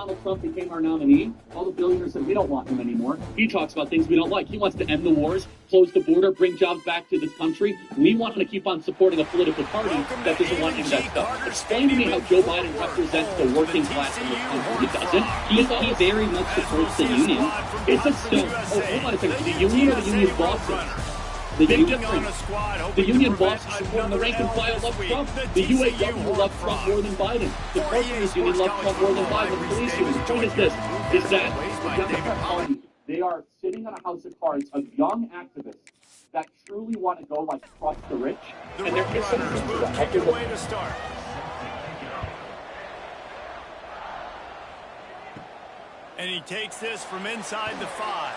Donald Trump became our nominee, all the billionaires said we don't want him anymore. He talks about things we don't like. He wants to end the wars, close the border, bring jobs back to this country. We want him to keep on supporting a political party that doesn't want any of that stuff. Explain to me how Joe Biden represents the working class in this country. He doesn't. He very much supports the union. It's a still. Hold on a second. The union or the union bosses? The union bosses supporting the rank and file love Trump. The UAW loves Trump more than Biden. The president's union loves Trump more than Biden. The police union. The point is this, is that the Democrat Party, they are sitting on a house of cards of young activists that truly want to go like crush the rich. And they're kicking away to start. And he takes this from inside the 5.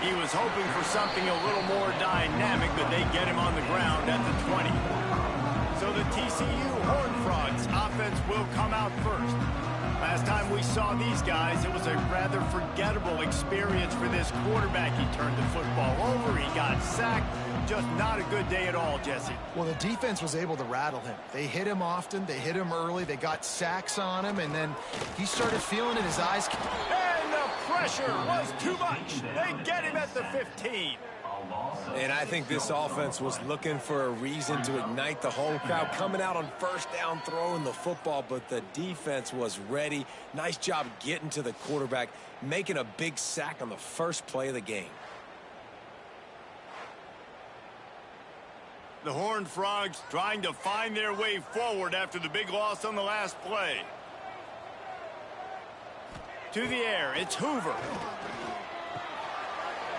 He was hoping for something a little more dynamic, but they get him on the ground at the 20. So the TCU Horned Frogs offense will come out first. Last time we saw these guys, it was a rather forgettable experience for this quarterback. He turned the football over, he got sacked. Just not a good day at all, Jesse. Well, the defense was able to rattle him. They hit him often, they hit him early, they got sacks on him, and then he started feeling it, his eyes... And the pressure was too much. They get him at the 15. And I think this offense was looking for a reason to ignite the home crowd, coming out on first down, throwing the football, but the defense was ready. Nice job getting to the quarterback, making a big sack on the first play of the game. The Horned Frogs trying to find their way forward after the big loss on the last play. To the air, it's Hoover.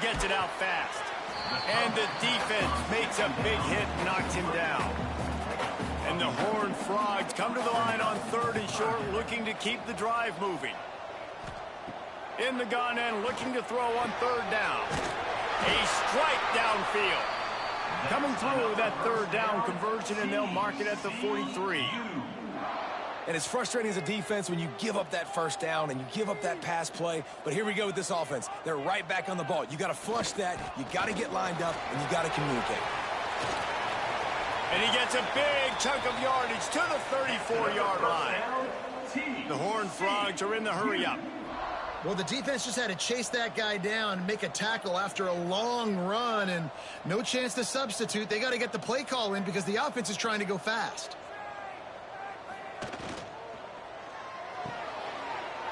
Gets it out fast. And the defense makes a big hit and knocks him down. And the Horned Frogs come to the line on 3rd and short, looking to keep the drive moving. In the gun and looking to throw on 3rd down. A strike downfield. Coming through with that 3rd down conversion, and they'll mark it at the 43. And it's frustrating as a defense when you give up that first down and you give up that pass play. But here we go with this offense. They're right back on the ball. You got to flush that. You got to get lined up, and you got to communicate. And he gets a big chunk of yardage to the 34-yard line. The Horned Frogs are in the hurry-up. Well, the defense just had to chase that guy down and make a tackle after a long run, and no chance to substitute. They got to get the play call in because the offense is trying to go fast.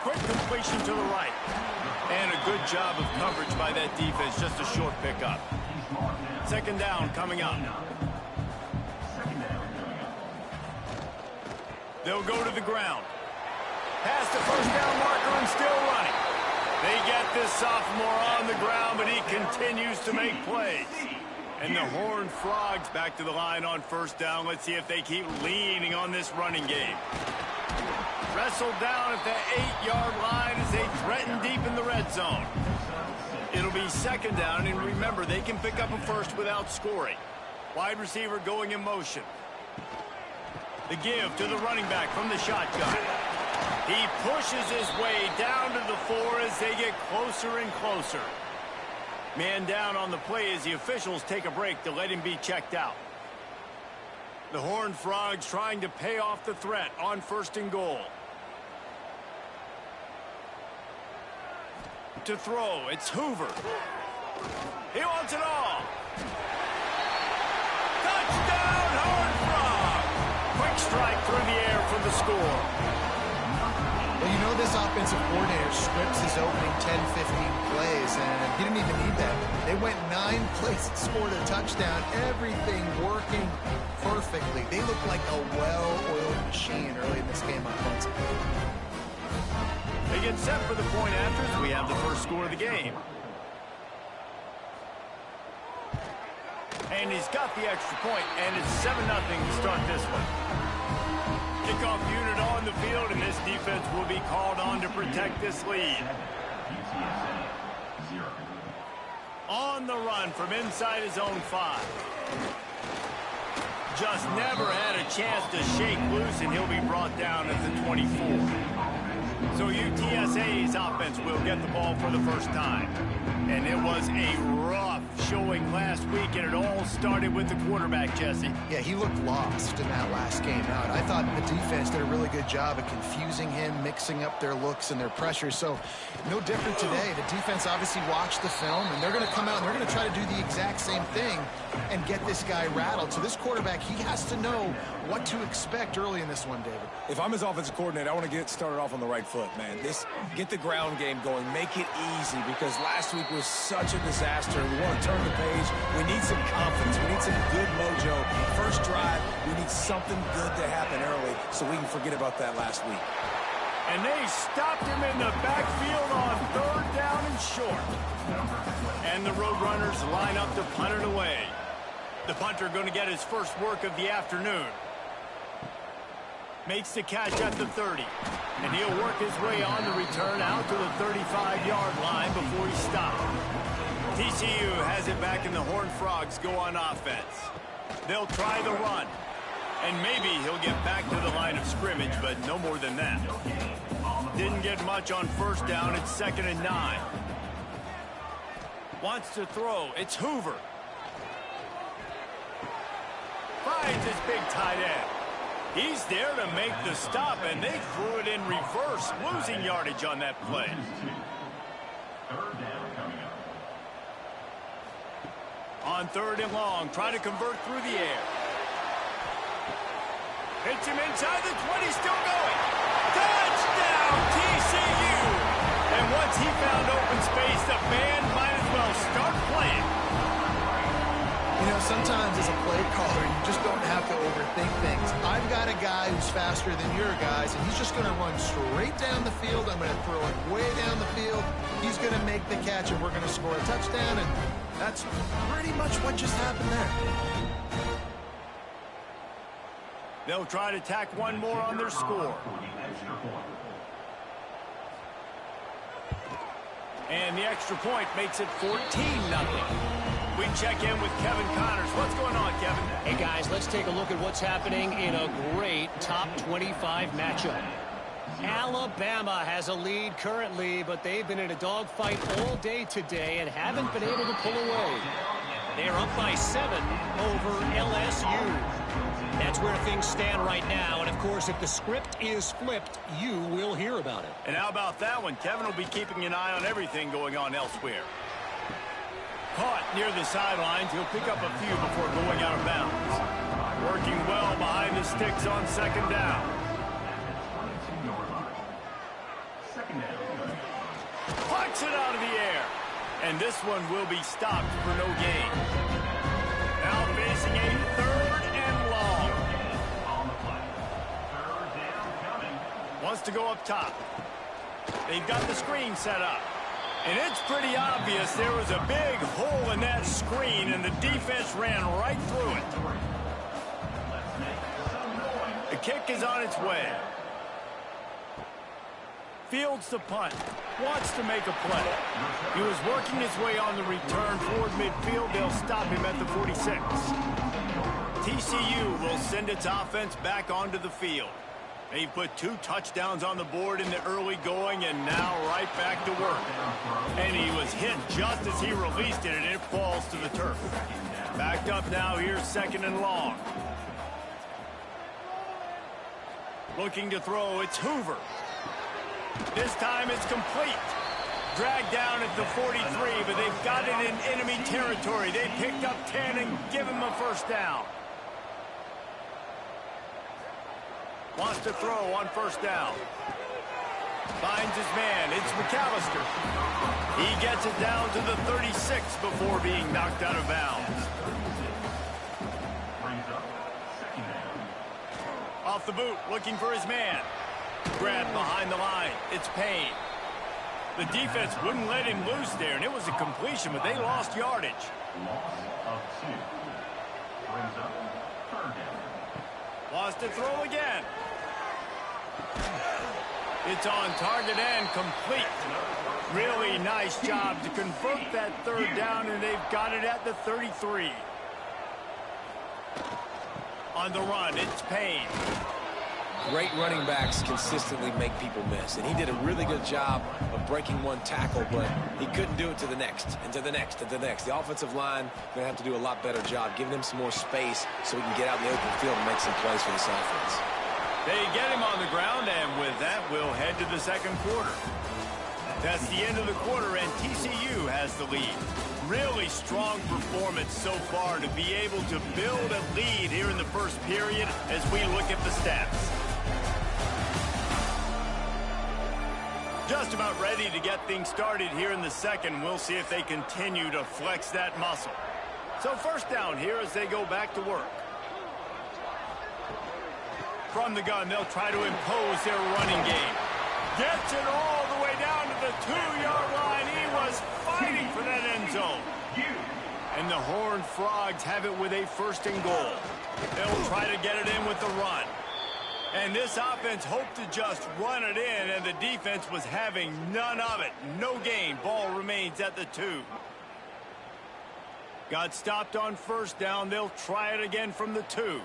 Quick completion to the right. And a good job of coverage by that defense. Just a short pickup. 2nd down coming up. They'll go to the ground. Past the first down marker and still running. They get this sophomore on the ground, but he continues to make plays. And the Horned Frogs back to the line on 1st down. Let's see if they keep leaning on this running game. Wrestled down at the 8-yard line as they threaten deep in the red zone. It'll be 2nd down, and remember, they can pick up a first without scoring. Wide receiver going in motion. The give to the running back from the shotgun. He pushes his way down to the 4 as they get closer and closer. Man down on the play as the officials take a break to let him be checked out. The Horned Frogs trying to pay off the threat on 1st and goal. To throw, it's Hoover. He wants it all. Touchdown, Horned Frogs! Quick strike through the air for the score. Well, you know this offensive coordinator scripts his opening 10, 15 plays, and he didn't even need that. They went 9 plays and scored a touchdown. Everything working perfectly. They look like a well-oiled machine early in this game on offense. They get set for the point after. We have the first score of the game. And he's got the extra point, and it's 7-0 to start this one. Kickoff unit on the field, and this defense will be called on to protect this lead. On the run from inside his own 5. Just never had a chance to shake loose, and he'll be brought down at the 24. So UTSA's offense will get the ball for the first time. And it was a rough showing last week, and it all started with the quarterback, Jesse. Yeah, he looked lost in that last game out. I thought the defense did a really good job of confusing him, mixing up their looks and their pressures. So no different today. The defense obviously watched the film, and they're going to come out and they're going to try to do the exact same thing and get this guy rattled. So this quarterback, he has to know what to expect early in this one, David. If I'm his offensive coordinator, I want to get started off on the right foot, man. Get the ground game going. Make it easy, because last week was such a disaster. We want to turn the page. We need some confidence. We need some good mojo. First drive, we need something good to happen early so we can forget about that last week. And they stopped him in the backfield on 3rd down and short. And the Roadrunners line up to punt it away. The punter going to get his first work of the afternoon. Makes the catch at the 30. And he'll work his way on the return out to the 35-yard line before he stopped. TCU has it back, and the Horned Frogs go on offense. They'll try the run. And maybe he'll get back to the line of scrimmage, but no more than that. Didn't get much on 1st down. It's 2nd and 9. Wants to throw. It's Hoover. Finds his big tight end. He's there to make the stop, and they threw it in reverse, losing yardage on that play. On 3rd and long, trying to convert through the air. Hits him inside the 20, still going. Touchdown, TCU! And once he found open space, the band might as well start playing. You know, sometimes as a play caller, you just don't have to overthink things. I've got a guy who's faster than your guys, and he's just going to run straight down the field. I'm going to throw it way down the field. He's going to make the catch, and we're going to score a touchdown, and that's pretty much what just happened there. They'll try to tack one more on their score. And the extra point makes it 14-0. We check in with Kevin Connors. What's going on, Kevin? Hey, guys, let's take a look at what's happening in a great top 25 matchup. Alabama has a lead currently, but they've been in a dogfight all day today and haven't been able to pull away. They're up by 7 over LSU. That's where things stand right now, and of course, if the script is flipped, you will hear about it. And how about that one? Kevin will be keeping an eye on everything going on elsewhere. Caught near the sidelines. He'll pick up a few before going out of bounds. Working well behind the sticks on 2nd down. Plucks it out of the air. And this one will be stopped for no gain. Now facing a 3rd and long. Wants to go up top. They've got the screen set up. And it's pretty obvious there was a big hole in that screen, and the defense ran right through it. The kick is on its way. Fields the punt. Wants to make a play. He was working his way on the return toward midfield. They'll stop him at the 46. TCU will send its offense back onto the field. They put 2 touchdowns on the board in the early going, and now right back to work. And he was hit just as he released it, and it falls to the turf. Backed up now, here's 2nd and long. Looking to throw, it's Hoover. This time it's complete. Dragged down at the 43, but they've got it in enemy territory. They picked up 10 and give him a 1st down. Wants to throw on 1st down. Finds his man. It's McAllister. He gets it down to the 36 before being knocked out of bounds. Off the boot, looking for his man. Grabbed behind the line. It's Payne. The defense wouldn't let him loose there, and it was a completion, but they lost yardage. Wants to throw again. It's on target and complete. Really nice job to convert that 3rd down, and they've got it at the 33. On the run, it's Payne. Great running backs consistently make people miss, and he did a really good job of breaking one tackle, but he couldn't do it to the next, and to the next, and to the next. The offensive line going to have to do a lot better job, giving him some more space so he can get out in the open field and make some plays for this offense. They get him on the ground, and with that, we'll head to the second quarter. That's the end of the quarter, and TCU has the lead. Really strong performance so far to be able to build a lead here in the first period as we look at the stats. Just about ready to get things started here in the second. We'll see if they continue to flex that muscle. So first down here as they go back to work. From the gun, they'll try to impose their running game. Gets it all the way down to the 2-yard line. He was fighting for that end zone. And the Horned Frogs have it with a 1st and goal. They'll try to get it in with the run. And this offense hoped to just run it in, and the defense was having none of it. No gain. Ball remains at the 2. Got stopped on 1st down. They'll try it again from the 2.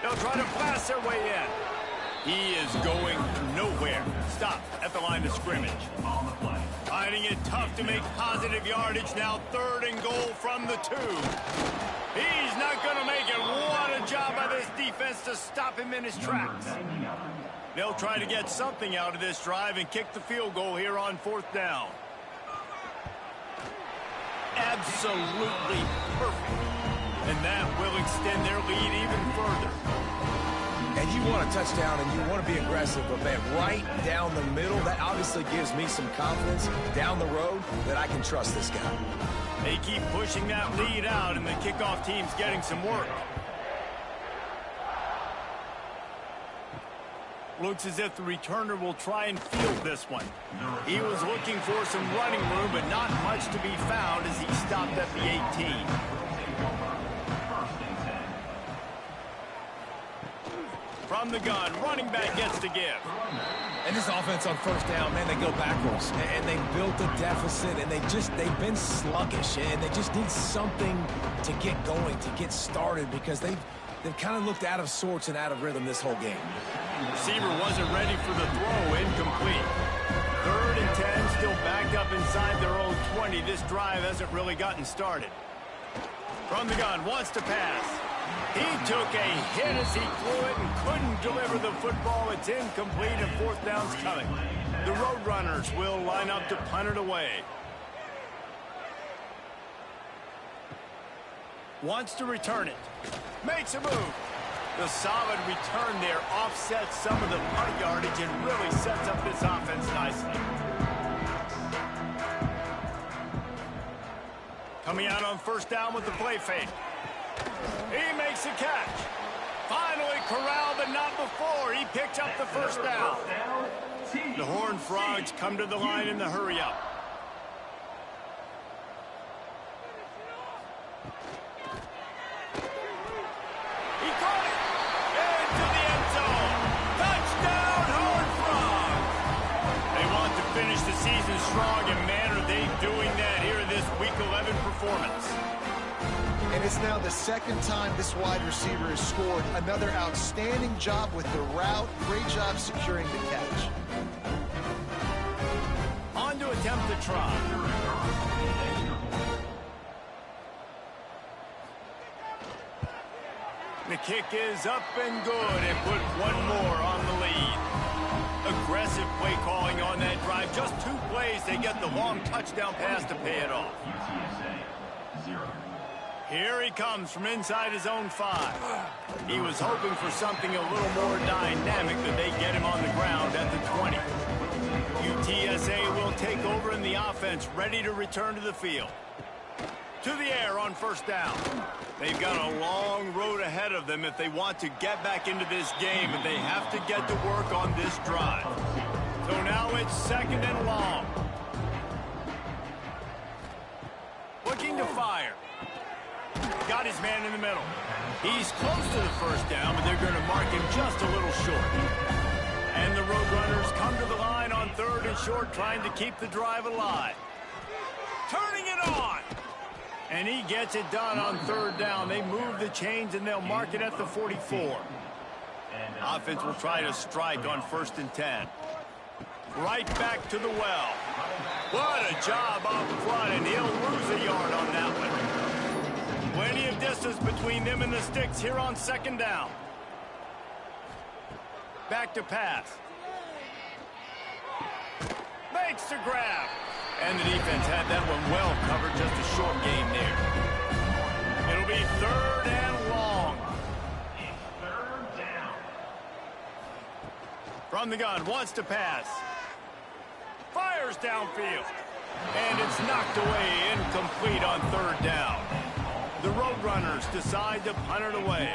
They'll try to blast their way in. He is going nowhere. Stop at the line of scrimmage. Finding it tough to make positive yardage. Now 3rd and goal from the 2. He's not going to make it. What a job by this defense to stop him in his tracks. They'll try to get something out of this drive and kick the field goal here on 4th down. Absolutely perfect. And that will extend their lead even further. And you want a touchdown and you want to be aggressive, but man, right down the middle, that obviously gives me some confidence down the road that I can trust this guy. They keep pushing that lead out, and the kickoff team's getting some work. Looks as if the returner will try and field this one. He was looking for some running room, but not much to be found as he stopped at the 18. From the gun, running back gets to give. And this offense on 1st down, man, they go backwards. And they built a deficit, and they've been sluggish. And they just need something to get going, to get started, because they've kind of looked out of sorts and out of rhythm this whole game. Receiver wasn't ready for the throw, incomplete. 3rd and 10, still backed up inside their own 20. This drive hasn't really gotten started. From the gun, wants to pass. He took a hit as he threw it and couldn't deliver the football. It's incomplete, and 4th down's coming. The Roadrunners will line up to punt it away. Wants to return it. Makes a move. The solid return there offsets some of the punt yardage and really sets up this offense nicely. Coming out on 1st down with the play fake. He makes a catch. Finally corralled, but not before. He picked up the 1st down. The Horned Frogs come to the line in the hurry-up. He caught it. Into the end zone. Touchdown, Horned Frogs. They want to finish the season strong, and man, are they doing that here in this Week 11 performance. And it's now the 2nd time this wide receiver has scored. Another outstanding job with the route. Great job securing the catch. On to attempt the try. The kick is up and good, and put one more on the lead. Aggressive play calling on that drive. Just 2 plays, they get the long touchdown pass to pay it off. Here he comes from inside his own 5. He was hoping for something a little more dynamic, but they get him on the ground at the 20. UTSA will take over in the offense, ready to return to the field. To the air on 1st down. They've got a long road ahead of them if they want to get back into this game, and they have to get to work on this drive. So now it's 2nd and long. Looking to fire. Got his man in the middle. He's close to the 1st down, but they're going to mark him just a little short. And the Roadrunners come to the line on 3rd and short, trying to keep the drive alive. Turning it on. And he gets it done on third down. They move the chains, and they'll mark it at the 44. Offense will try to strike on 1st and 10. Right back to the well. What a job up front, and he'll lose a yard on that one. Plenty of distance between them and the sticks here on 2nd down. Back to pass. Makes the grab. And the defense had that one well covered, just a short gain there. It'll be 3rd and long. From the gun, wants to pass. Fires downfield. And it's knocked away, incomplete on 3rd down. The Roadrunners decide to punt it away.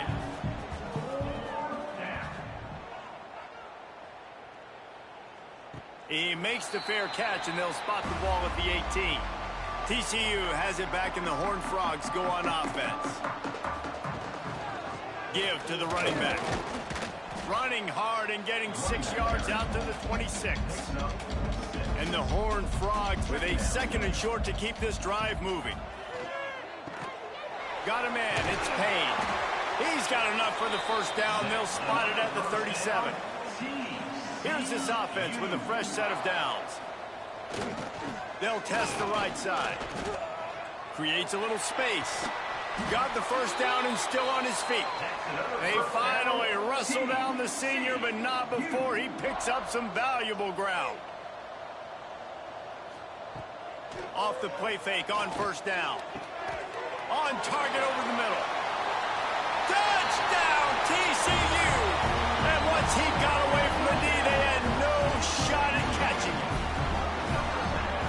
He makes the fair catch, and they'll spot the ball at the 18. TCU has it back, and the Horned Frogs go on offense. Give to the running back. Running hard and getting 6 yards out to the 26. And the Horned Frogs with a 2nd and short to keep this drive moving. Got a man, it's Payne. He's got enough for the 1st down. They'll spot it at the 37. Here's this offense with a fresh set of downs. They'll test the right side. Creates a little space. Got the 1st down and still on his feet. They finally wrestle down the senior, but not before he picks up some valuable ground. Off the play fake on 1st down. On target over the middle. Touchdown, TCU! And once he got away from the knee, they had no shot at catching him.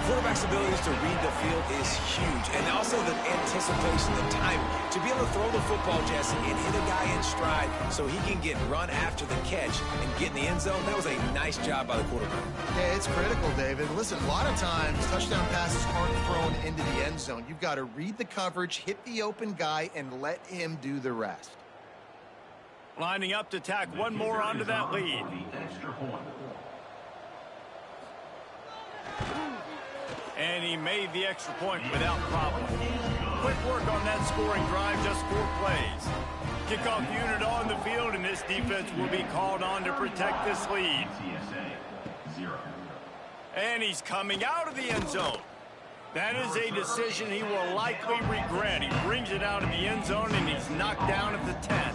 Quarterback's abilities to read the field is huge, and also the anticipation, the timing. To be able to throw the football, Jesse, and hit a guy in stride so he can get run after the catch and get in the end zone, that was a nice job by the quarterback. Yeah, it's critical, David. Listen, a lot of times, touchdown passes aren't thrown into the end zone. You've got to read the coverage, hit the open guy, and let him do the rest. Lining up to tack one more onto that lead. And he made the extra point without problem. Quick work on that scoring drive, just 4 plays. Kickoff unit on the field, and this defense will be called on to protect this lead. And he's coming out of the end zone. That is a decision he will likely regret. He brings it out of the end zone, and he's knocked down at the 10.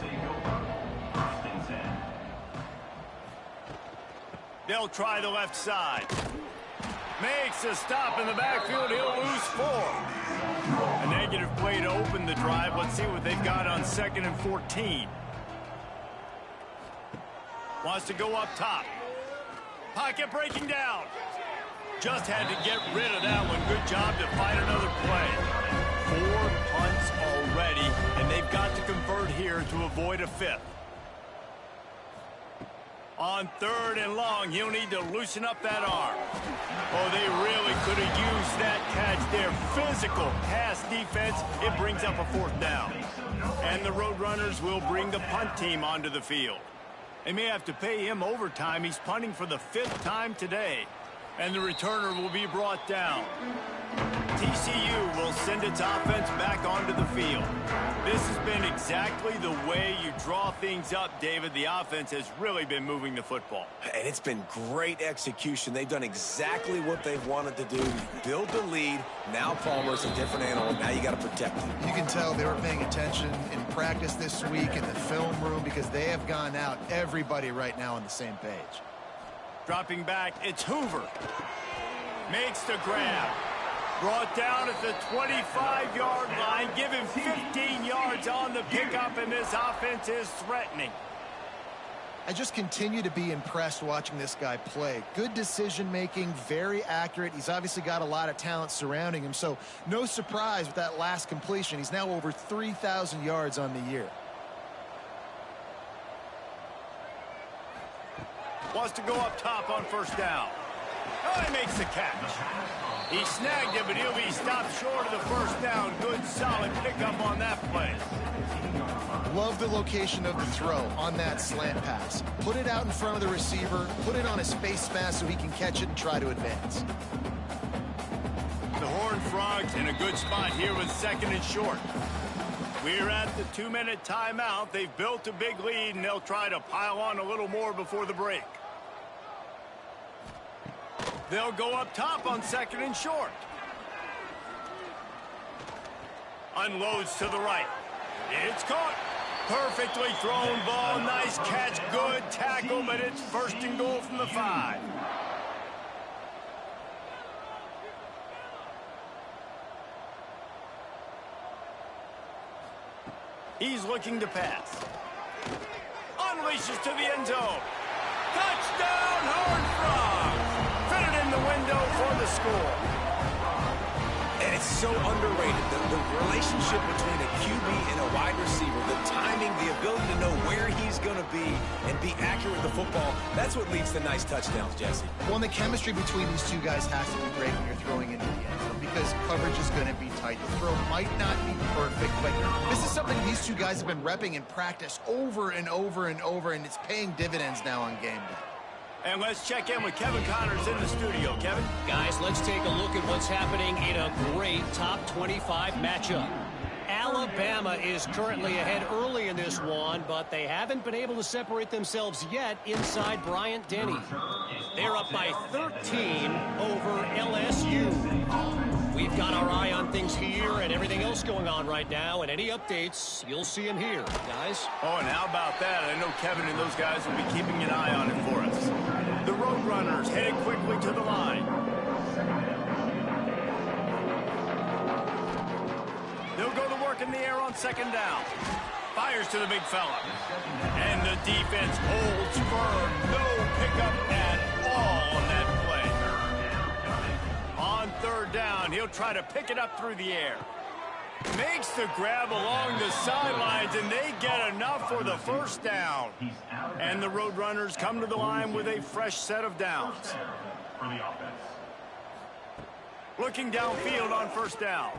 They'll try the left side. Makes a stop in the backfield. He'll lose 4. A negative play to open the drive. Let's see what they've got on 2nd and 14. Wants to go up top. Pocket breaking down. Just had to get rid of that one. Good job to find another play. 4 punts already, and they've got to convert here to avoid a 5th. On 3rd and long, he'll need to loosen up that arm. Oh, they really could have used that catch there. Physical pass defense. It brings up a 4th down. And the Roadrunners will bring the punt team onto the field. They may have to pay him overtime. He's punting for the 5th time today. And the returner will be brought down. TCU will send its offense back onto the field. This has been exactly the way you draw things up, David. The offense has really been moving the football. And it's been great execution. They've done exactly what they've wanted to do. Build the lead. Now Palmer's a different animal. Now you got to protect him. You can tell they were paying attention in practice this week in the film room because they have gone out, everybody right now on the same page. Dropping back, it's Hoover. Makes the grab. Brought down at the 25-yard line. Give him 15 yards on the pickup, and this offense is threatening. I just continue to be impressed watching this guy play. Good decision-making, very accurate. He's obviously got a lot of talent surrounding him, so no surprise with that last completion. He's now over 3,000 yards on the year. Wants to go up top on 1st down. Oh, he makes the catch. He snagged it, but he'll be stopped short of the 1st down. Good, solid pickup on that play. Love the location of the throw on that slant pass. Put it out in front of the receiver, put it on a space mask so he can catch it and try to advance. The Horned Horned Frogs in a good spot here with 2nd and short. We're at the 2-minute timeout. They've built a big lead, and they'll try to pile on a little more before the break. They'll go up top on 2nd and short. Unloads to the right. It's caught. Perfectly thrown ball. Nice catch. Good tackle, but it's 1st and goal from the 5. He's looking to pass. Unleashes to the end zone. Touchdown, Horned Frogs! Fitted in the window for the score. And it's so underrated, the relationship between a QB and a wide receiver, the timing, the ability to know where he's going to be and be accurate with the football, that's what leads to nice touchdowns, Jesse. Well, and the chemistry between these two guys has to be great when you're throwing into the end zone because coverage is going to be tight. The throw might not be perfect, but this is something these two guys have been repping in practice over and over and over, and it's paying dividends now on game day. And let's check in with Kevin Connors in the studio. Kevin? Guys, let's take a look at what's happening in a great top 25 matchup. Alabama is currently ahead early in this one, but they haven't been able to separate themselves yet inside Bryant-Denny. They're up by 13 over LSU. We've got our eye on things here and everything else going on right now, and any updates, you'll see them here, guys. Oh, and how about that? I know Kevin and those guys will be keeping an eye on it for us. The Roadrunners headed quickly to the line. They'll go to work in the air on 2nd down. Fires to the big fella. And the defense holds firm. No pickup at all on that play. On 3rd down, he'll try to pick it up through the air. Makes the grab along the sidelines, and they get enough for the 1st down. And the Roadrunners come to the line with a fresh set of downs. Looking downfield on 1st down.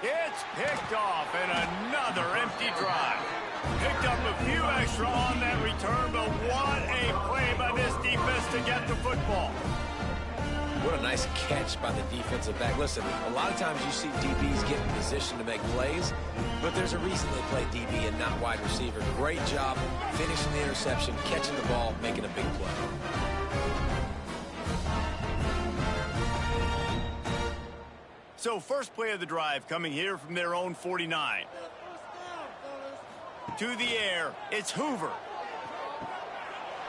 It's picked off, and another empty drive. Picked up a few extra on that return, but what a play by this defense to get the football. What a nice catch by the defensive back. Listen, a lot of times you see DBs get in position to make plays, but there's a reason they play DB and not wide receiver. Great job finishing the interception, catching the ball, making a big play. So first play of the drive coming here from their own 49. To the air, it's Hoover.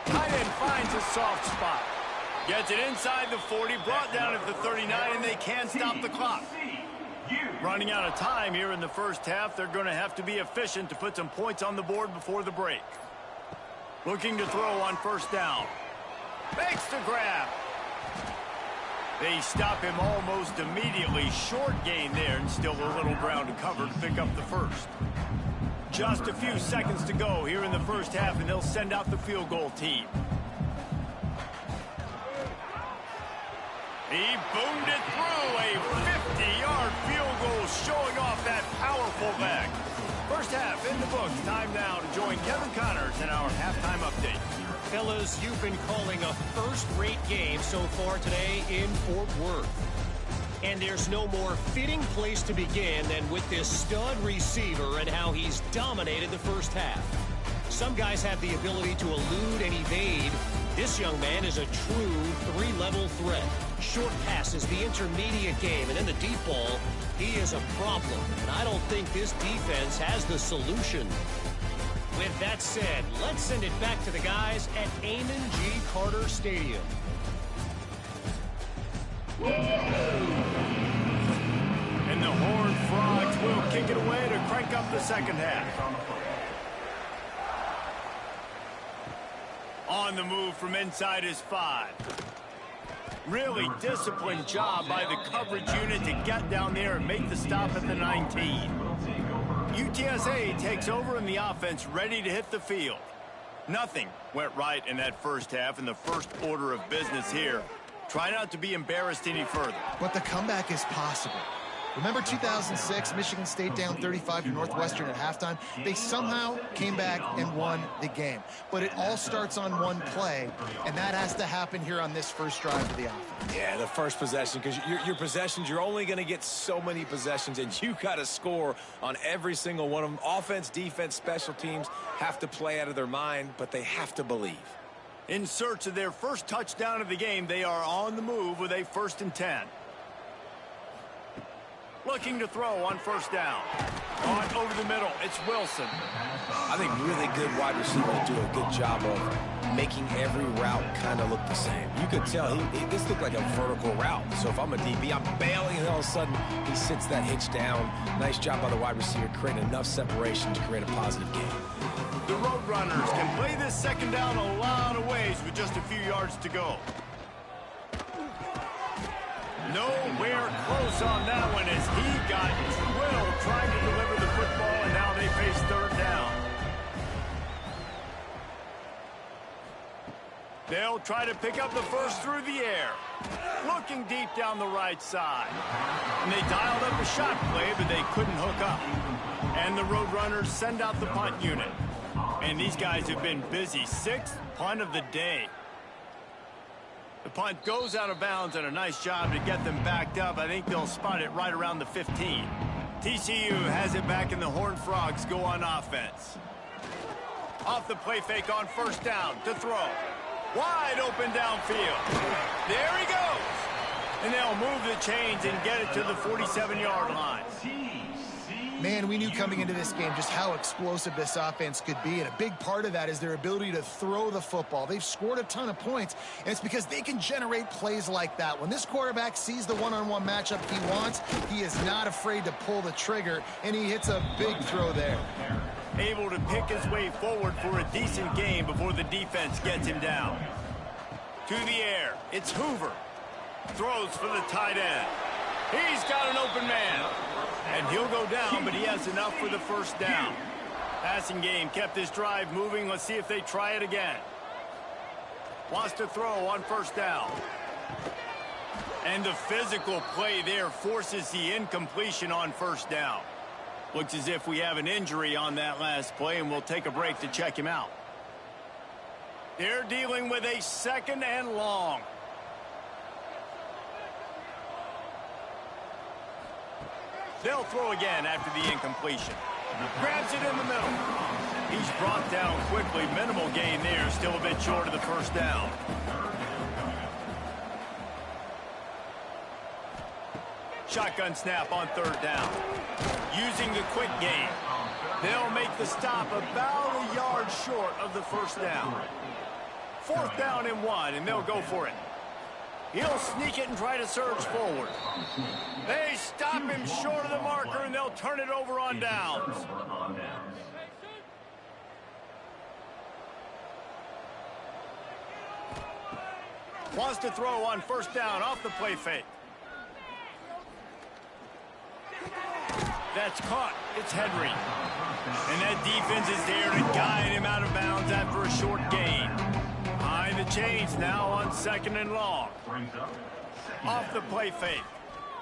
Tight end finds a soft spot. Gets it inside the 40, brought down at the 39, and they can't stop the clock. Running out of time here in the 1st half, they're going to have to be efficient to put some points on the board before the break. Looking to throw on 1st down. Makes the grab. They stop him almost immediately. Short gain there, and still a little ground to cover to pick up the 1st. Just a few seconds to go here in the 1st half, and they'll send out the field goal team. He boomed it through. A 50-yard field goal showing off that powerful back. 1st half in the books. Time now to join Kevin Connors in our halftime update. Fellas, you've been calling a first-rate game so far today in Fort Worth. And there's no more fitting place to begin than with this stud receiver and how he's dominated the 1st half. Some guys have the ability to elude and evade. This young man is a true 3-level threat. Short passes, the intermediate game, and then the deep ball, he is a problem. And I don't think this defense has the solution. With that said, let's send it back to the guys at Amon G. Carter Stadium. And the Horned Frogs will kick it away to crank up the 2nd half. On the move from inside his 5. Really disciplined job by the coverage unit to get down there and make the stop at the 19. UTSA takes over in the offense, ready to hit the field. Nothing went right in that 1st half, in the first order of business here. Try not to be embarrassed any further. But the comeback is possible. Remember 2006, Michigan State down 35 to Northwestern at halftime? They somehow came back and won the game. But it all starts on one play, and that has to happen here on this first drive of the offense. Yeah, the first possession, because your possessions, you're only going to get so many possessions, and you got to score on every single one of them. Offense, defense, special teams have to play out of their mind, but they have to believe. In search of their first touchdown of the game, they are on the move with a 1st and 10. Looking to throw on first down. On over the middle, it's Wilson. I think really good wide receivers do a good job of making every route kind of look the same. You could tell this looked like a vertical route. So if I'm a DB, I'm bailing, and all of a sudden he sits that hitch down. Nice job by the wide receiver, creating enough separation to create a positive game. The Roadrunners can play this second down a lot of ways with just a few yards to go. Nowhere close on that one as he got drilled trying to deliver the football, and now they face 3rd down. They'll try to pick up the first through the air. Looking deep down the right side. And they dialed up a shot play, but they couldn't hook up. And the Roadrunners send out the punt unit. And these guys have been busy. 6th punt of the day. The punt goes out of bounds, and a nice job to get them backed up. I think they'll spot it right around the 15. TCU has it back, and the Horned Frogs go on offense. Off the play fake on first down to throw. Wide open downfield. There he goes. And they'll move the chains and get it to the 47-yard line. Man, we knew coming into this game just how explosive this offense could be, and a big part of that is their ability to throw the football. They've scored a ton of points, and it's because they can generate plays like that. When this quarterback sees the one-on-one matchup he wants, he is not afraid to pull the trigger, and he hits a big throw there. Able to pick his way forward for a decent game before the defense gets him down. To the air, it's Hoover. Throws for the tight end. He's got an open man. And he'll go down, but he has enough for the first down. Passing game kept this drive moving. Let's see if they try it again. Wants to throw on first down. And the physical play there forces the incompletion on first down. Looks as if we have an injury on that last play, and we'll take a break to check him out. They're dealing with a 2nd and long. They'll throw again after the incompletion. Grabs it in the middle. He's brought down quickly. Minimal gain there. Still a bit short of the first down. Shotgun snap on 3rd down. Using the quick game. They'll make the stop about a yard short of the first down. 4th down and 1, and they'll go for it. He'll sneak it and try to surge forward. They stop him short of the marker, and they'll turn it over on downs. Wants to throw on first down off the play fake. That's caught. It's Henry. And that defense is there to guide him out of bounds after a short gain. Behind the chains now on 2nd and long. Off the play fake.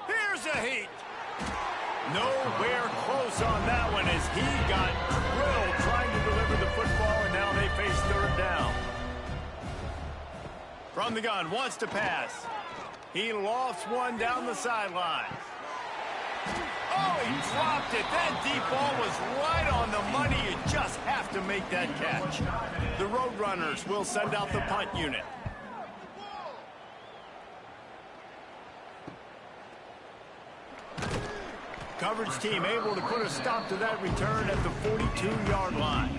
Here's a heat. Nowhere close on that one as he got drilled trying to deliver the football, and now they face 3rd down. From the gun, wants to pass. He lofts one down the sideline. Oh, he dropped it. That deep ball was right on the money. You just have to make that catch. The Roadrunners will send out the punt unit. Coverage team able to put a stop to that return at the 42-yard line.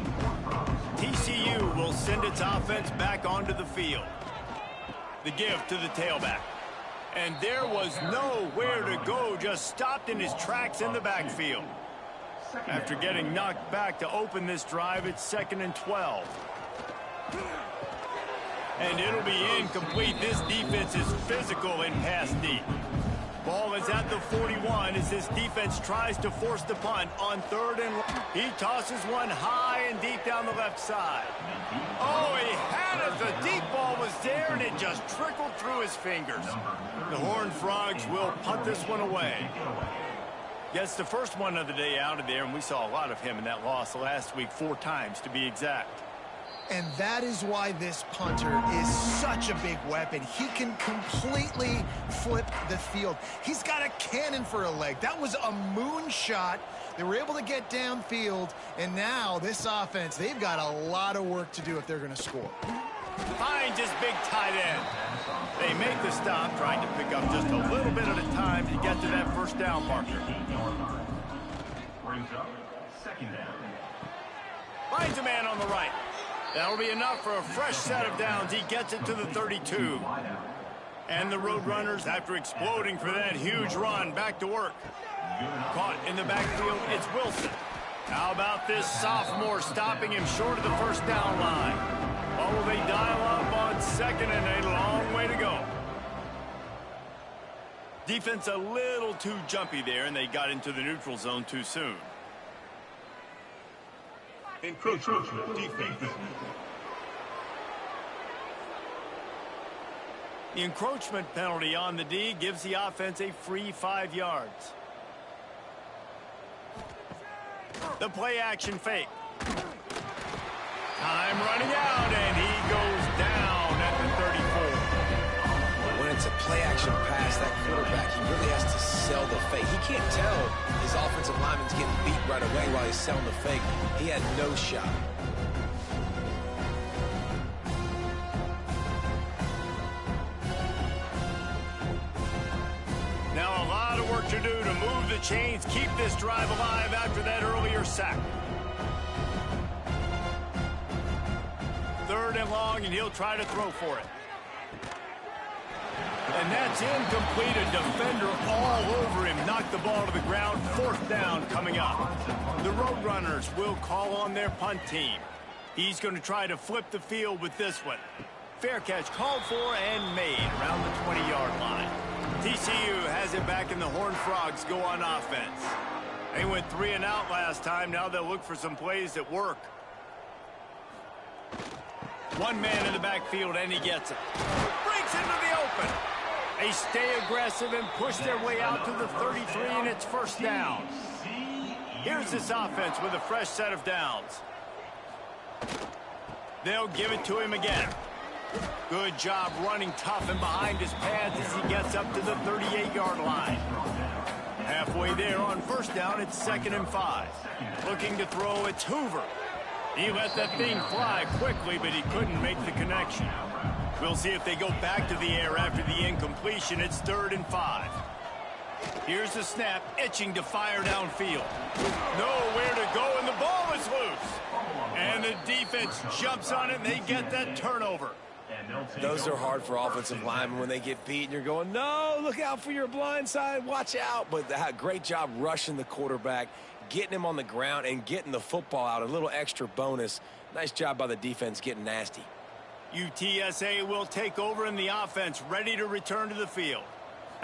TCU will send its offense back onto the field. The give to the tailback. And there was nowhere to go, just stopped in his tracks in the backfield. After getting knocked back to open this drive, it's 2nd and 12. And it'll be incomplete. This defense is physical in pass deep. Ball is at the 41 as this defense tries to force the punt on 3rd and long. He tosses one high and deep down the left side. Oh, he had it. The deep ball was there, and it just trickled through his fingers. The Horned Frogs will punt this one away. Gets the first one of the day out of there, and we saw a lot of him in that loss last week, 4 times to be exact. And that is why this punter is such a big weapon. He can completely flip the field. He's got a cannon for a leg. That was a moonshot. They were able to get downfield, and now this offense, they've got a lot of work to do if they're going to score. Finds his big tight end. They make the stop, trying to pick up just a little bit at a time to get to that first down marker. Finds a man on the right. That'll be enough for a fresh set of downs. He gets it to the 32. And the Roadrunners, after exploding for that huge run, back to work. Caught in the backfield, it's Wilson. How about this sophomore stopping him short of the first down line? Or will they dial up on second and a long way to go? Defense a little too jumpy there, and they got into the neutral zone too soon. Encroachment defense. The encroachment penalty on the D gives the offense a free 5 yards. The play action fake. Time running out, and he goes down at the 34. When it's a play action pass, that quarterback, he really has to sell the fake. He can't tell his offensive lineman's getting beat right away while he's selling the fake. He had no shot. Now a lot of work to do to move the chains, keep this drive alive after that earlier sack. 3rd and long, and he'll try to throw for it. And that's incomplete. A defender all over him. Knocked the ball to the ground. 4th down coming up. The Roadrunners will call on their punt team. He's going to try to flip the field with this one. Fair catch called for and made around the 20-yard line. TCU has it back, and the Horned Frogs go on offense. They went 3 and out last time. Now they'll look for some plays that work. One man in the backfield, and he gets it. Breaks into the open. They stay aggressive and push their way out to the 33, and it's 1st down. Here's this offense with a fresh set of downs. They'll give it to him again. Good job running tough and behind his pads as he gets up to the 38-yard line. Halfway there on 1st down, it's 2nd and 5. Looking to throw, it's Hoover. He let that thing fly quickly, but he couldn't make the connection. We'll see if they go back to the air after the incompletion. It's 3rd and 5. Here's the snap, itching to fire downfield. Nowhere to go, and the ball is loose. And the defense jumps on it, and they get that turnover. Those are hard for offensive linemen when they get beat, and you're going, no, look out for your blind side, watch out. But great job rushing the quarterback, getting him on the ground, and getting the football out. A little extra bonus. Nice job by the defense getting nasty. UTSA will take over in the offense, ready to return to the field.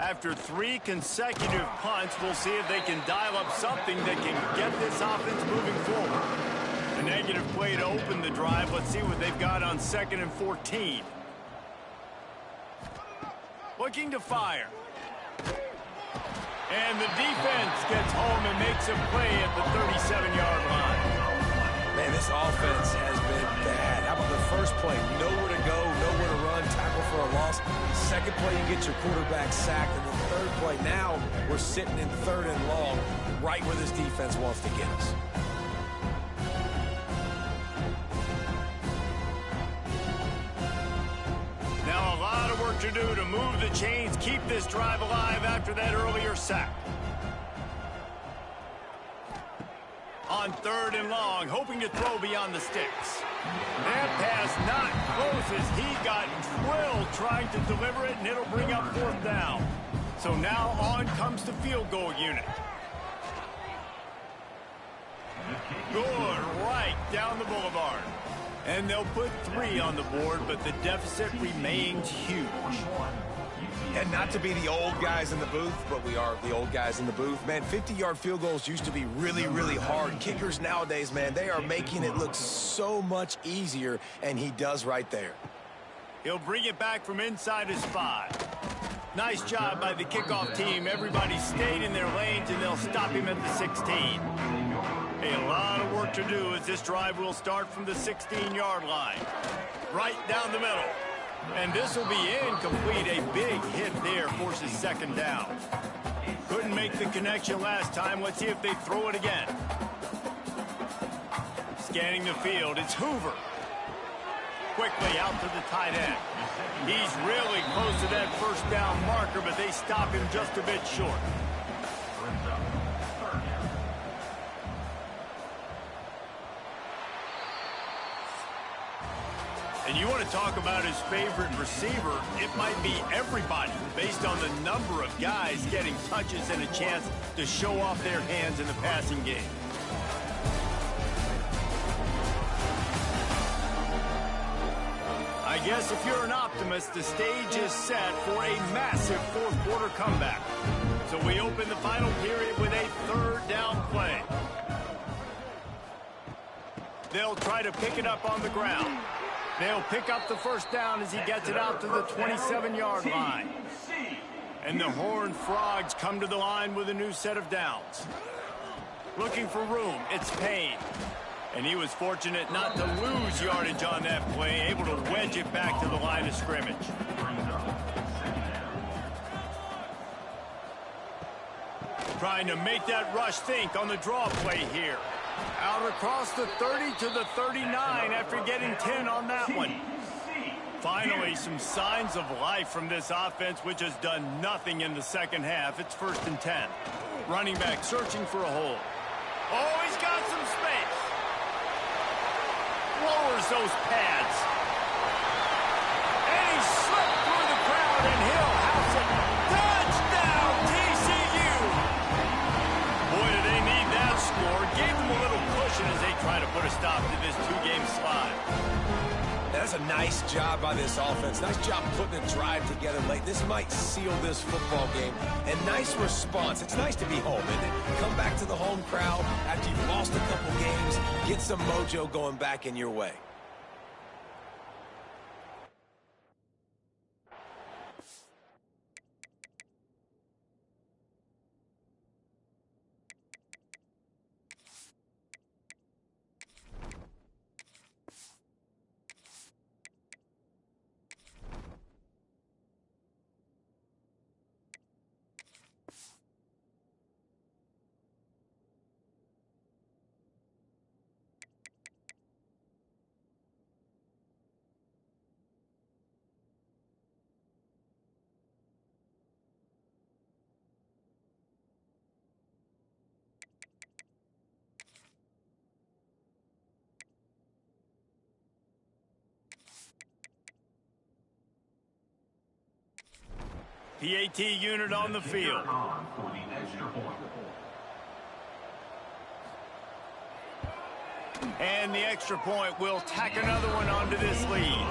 After 3 consecutive punts, we'll see if they can dial up something that can get this offense moving forward. A negative play to open the drive. Let's see what they've got on 2nd and 14. Looking to fire. And the defense gets home and makes a play at the 37-yard line. Man, this offense has been bad. How about the first play? Nowhere to go, nowhere to run, tackle for a loss. Second play, you get your quarterback sacked. And the 3rd play, now we're sitting in 3rd and long, right where this defense wants to get us. Now a lot of work to do to move the chains, keep this drive alive after that earlier sack. On 3rd and long, hoping to throw beyond the sticks. That pass not close as he got drilled trying to deliver it, and it'll bring up 4th down. So now on comes the field goal unit. Good right down the boulevard. And they'll put 3 on the board, but the deficit remains huge. And not to be the old guys in the booth, but we are the old guys in the booth. Man, 50-yard field goals used to be really, really hard. Kickers nowadays, man, they are making it look so much easier, and he does right there. He'll bring it back from inside his 5. Nice job by the kickoff team. Everybody stayed in their lanes, and they'll stop him at the 16. A lot of work to do as this drive will start from the 16-yard line. Right down the middle. And this will be incomplete. A big hit there forces second down. Couldn't make the connection last time. Let's see if they throw it again. Scanning the field, it's Hoover. Quickly out to the tight end. He's really close to that first down marker, but they stop him just a bit short. And you want to talk about his favorite receiver, it might be everybody based on the number of guys getting touches and a chance to show off their hands in the passing game. I guess if you're an optimist, the stage is set for a massive fourth-quarter comeback. So we open the final period with a third down play. They'll try to pick it up on the ground. They'll pick up the first down as he gets it out to the 27-yard line. And the Horned Frogs come to the line with a new set of downs. Looking for room, it's Payne. And he was fortunate not to lose yardage on that play, able to wedge it back to the line of scrimmage. Trying to make that rush think on the draw play here. Out across the 30 to the 39 after getting 10 on that one. Finally, some signs of life from this offense, which has done nothing in the second half. It's 1st and 10. Running back searching for a hole. Oh, he's got some space. Lowers those pads. And he slipped through the crowd, and he'll house it. Touchdown, TCU! Boy, do they need that score. Gave them a little cushion as they try to put a stop to this two-game slide. That's a nice job by this offense. Nice job putting a drive together late. This might seal this football game. And nice response. It's nice to be home, isn't it? Come back to the home crowd after you've lost a couple games. Get some mojo going back in your way. PAT unit on the field. And the extra point will tack another one onto this lead.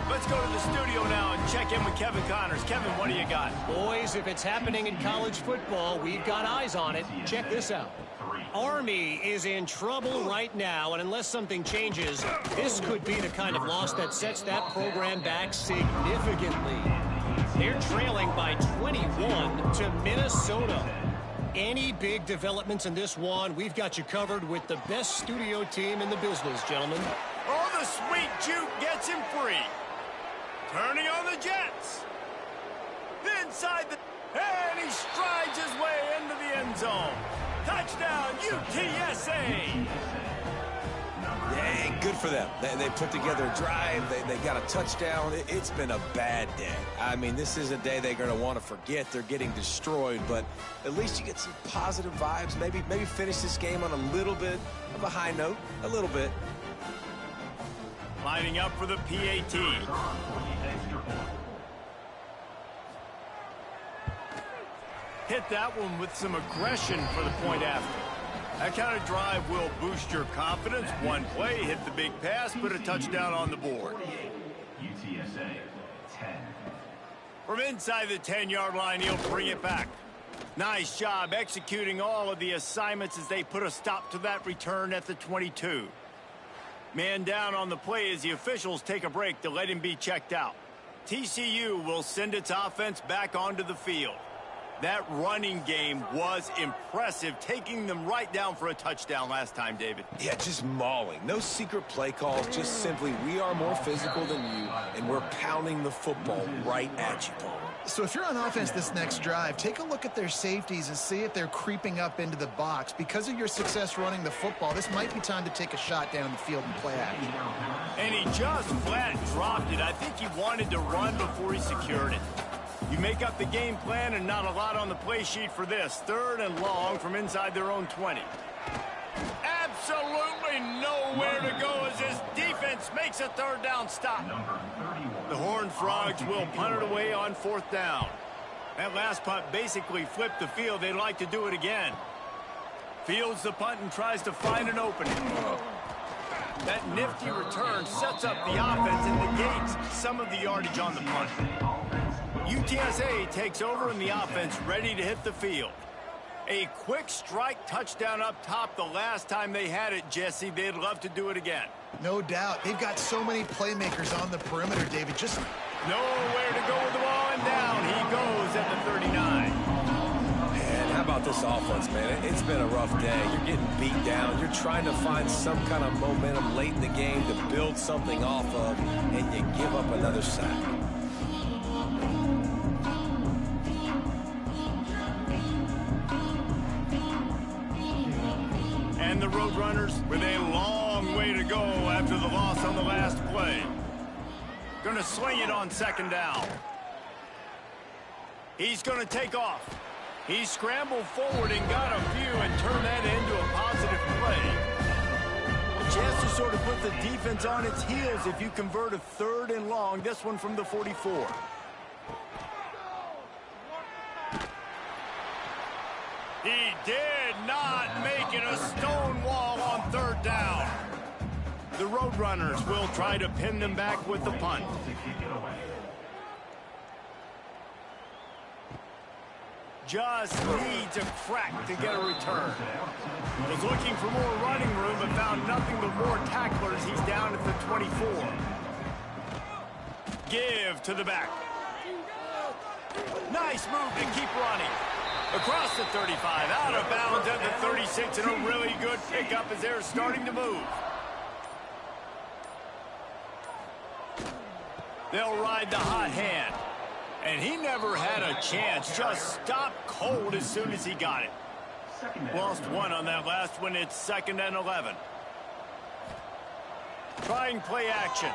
Let's go to the studio now and check in with Kevin Connors. Kevin, what do you got? Boys, if it's happening in college football, we've got eyes on it. Check this out. Army is in trouble right now, and unless something changes, this could be the kind of loss that sets that program back significantly. They're trailing by 21 to Minnesota. Any big developments in this one, we've got you covered with the best studio team in the business, gentlemen. Oh, the sweet juke gets him free. Turning on the Jets. Inside the... And he strides his way into the end zone. Touchdown, UTSA. Yeah, good for them. They put together a drive. They got a touchdown. It's been a bad day. I mean, this is a day they're going to want to forget. They're getting destroyed, but at least you get some positive vibes. Maybe finish this game on a little bit of a high note. A little bit. Lining up for the PAT. Hit that one with some aggression for the point after. That kind of drive will boost your confidence. One play, hit the big pass, put a touchdown on the board. UTSA 10. From inside the 10-yard line, he'll bring it back. Nice job executing all of the assignments as they put a stop to that return at the 22. Man down on the play as the officials take a break to let him be checked out. TCU will send its offense back onto the field. That running game was impressive, taking them right down for a touchdown last time, David. Yeah, just mauling. No secret play calls, just simply we are more physical than you, and we're pounding the football right at you. So if you're on offense this next drive, take a look at their safeties and see if they're creeping up into the box. Because of your success running the football, this might be time to take a shot down the field and play action. And he just flat dropped it. I think he wanted to run before he secured it. You make up the game plan and not a lot on the play sheet for this. 3rd and long from inside their own 20. Absolutely nowhere to go as his defense makes a 3rd down stop. The Horned Frogs will punt it away on 4th down. That last punt basically flipped the field. They'd like to do it again. Fields the punt and tries to find an opening. That nifty return sets up the offense and negates some of the yardage on the punt. UTSA takes over in the offense, ready to hit the field. A quick strike touchdown up top the last time they had it, Jesse. They'd love to do it again. No doubt. They've got so many playmakers on the perimeter, David. Just nowhere to go with the ball, and down he goes at the 39. Man, how about this offense, man? It's been a rough day. You're getting beat down. You're trying to find some kind of momentum late in the game to build something off of, and you give up another sack. And the Roadrunners with a long way to go after the loss on the last play. Going to swing it on 2nd down. He's going to take off. He scrambled forward and got a few and turned that into a positive play. A chance to sort of put the defense on its heels if you convert a 3rd and long. This one from the 44. He did not make it a stone wall on 3rd down. The Roadrunners will try to pin them back with the punt. Just needs a crack to get a return. Was looking for more running room but found nothing but more tacklers. He's down at the 24. Give to the back. Nice move to keep running. Across the 35, out of bounds at the 36, and a really good pickup as they're starting to move. They'll ride the hot hand. And he never had a chance, just stopped cold as soon as he got it. Lost one on that last one. It's 2nd and 11. Trying play action.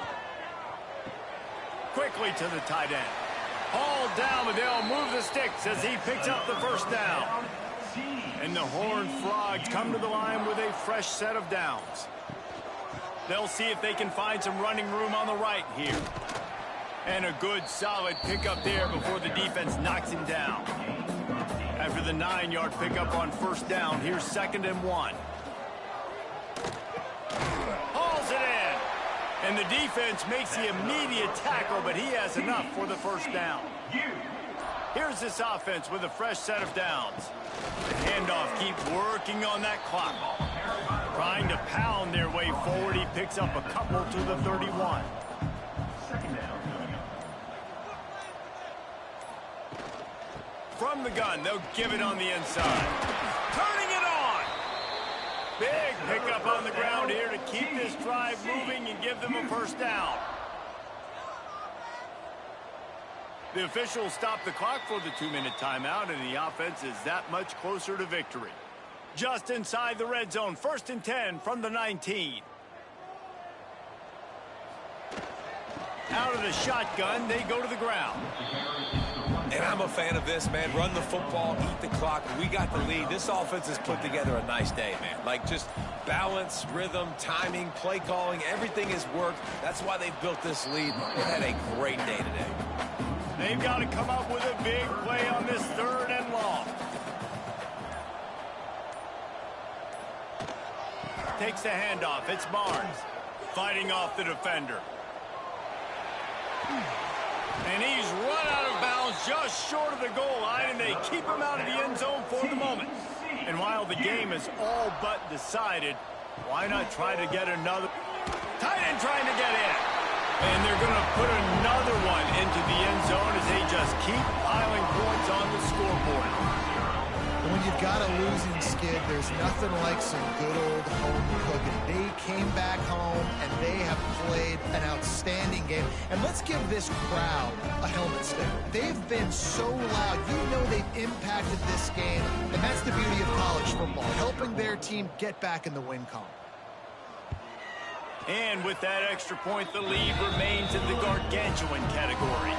Quickly to the tight end. Hauled down, but they'll move the sticks as he picks up the 1st down. And the Horned Frogs come to the line with a fresh set of downs. They'll see if they can find some running room on the right here. And a good, solid pickup there before the defense knocks him down. After the 9-yard pickup on 1st down, here's 2nd and 1. Hauls it in. And the defense makes the immediate tackle, but he has enough for the 1st down. Here's this offense with a fresh set of downs. The handoff keeps working on that clock. Trying to pound their way forward, he picks up a couple to the 31. From the gun, they'll give it on the inside. Turning it on! Big pickup on the ground here to keep this drive moving and give them a 1st down. The officials stop the clock for the 2-minute timeout, and the offense is that much closer to victory. Just inside the red zone, 1st and 10 from the 19. Out of the shotgun, they go to the ground. And I'm a fan of this, man. Run the football, eat the clock. We got the lead. This offense has put together a nice day, man. Like, just balance, rhythm, timing, play calling, everything has worked. That's why they've built this lead. They had a great day today. They've got to come up with a big play on this 3rd and long. Takes the handoff. It's Barnes fighting off the defender. And he's run out of bounds just short of the goal line, and they keep him out of the end zone for the moment. And while the game is all but decided, why not try to get another? Tight end trying to get in. And they're going to put another one into just keep piling points on the scoreboard. And when you've got a losing skid, there's nothing like some good old home cooking. They came back home, and they have played an outstanding game. And let's give this crowd a helmet sticker. They've been so loud. You know they've impacted this game, and that's the beauty of college football, helping their team get back in the win column. And with that extra point, the lead remains in the gargantuan category.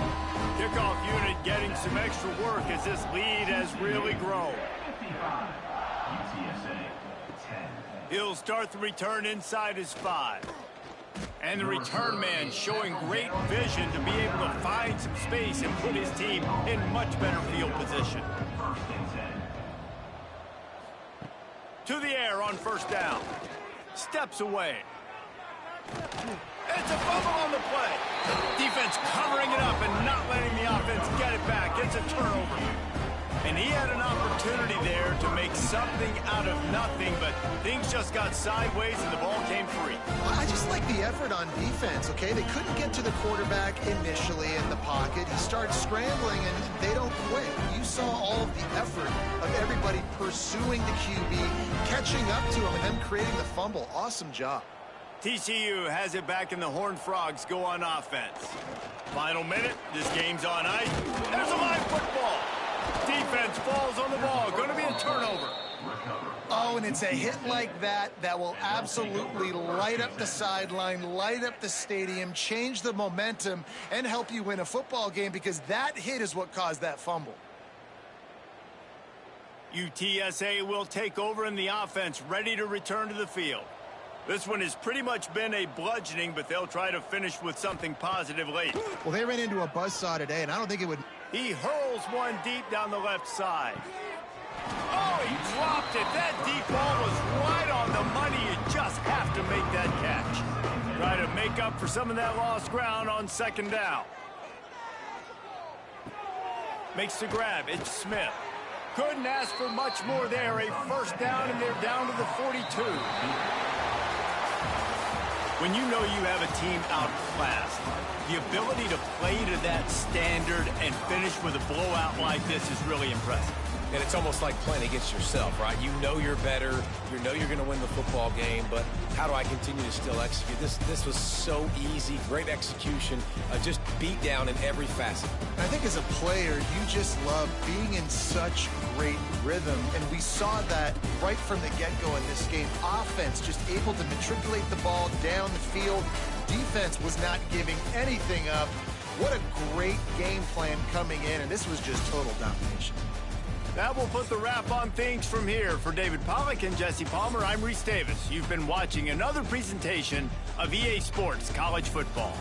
Kickoff unit getting some extra work as this lead has really grown. UTSA 10. He'll start the return inside his 5. And the return man showing great vision to be able to find some space and put his team in much better field position. First and 10. To the air on first down. Steps away. It's a fumble on the play. Defense covering it up and not letting the offense get it back. It's a turnover. And he had an opportunity there to make something out of nothing, but things just got sideways and the ball came free. I just like the effort on defense, okay? They couldn't get to the quarterback initially in the pocket. He starts scrambling, and they don't quit. You saw all of the effort of everybody pursuing the QB, catching up to him, and then creating the fumble. Awesome job. TCU has it back, and the Horned Frogs go on offense. Final minute, this game's on ice. There's a live football. Defense falls on the ball. Going to be a turnover. Oh, and it's a hit like that that will absolutely light up the sideline, light up the stadium, change the momentum, and help you win a football game, because that hit is what caused that fumble. UTSA will take over in the offense, ready to return to the field. This one has pretty much been a bludgeoning, but they'll try to finish with something positive late. Well, they ran into a buzzsaw today, and I don't think it would... He hurls one deep down the left side. Oh, he dropped it. That deep ball was right on the money. You just have to make that catch. Try to make up for some of that lost ground on second down. Makes the grab. It's Smith. Couldn't ask for much more there. A first down, and they're down to the 42. When you know you have a team outclassed, the ability to play to that standard and finish with a blowout like this is really impressive. And it's almost like playing against yourself, right? You know you're better. You know you're going to win the football game, but how do I continue to still execute? This was so easy. Great execution. Just beat down in every facet. I think as a player, you just love being in such great rhythm, and we saw that right from the get-go in this game. Offense just able to matriculate the ball down the field. Defense was not giving anything up. What a great game plan coming in, and this was just total domination. That will put the wrap on things from here. For David Pollack and Jesse Palmer, I'm Reese Davis. You've been watching another presentation of EA Sports College Football.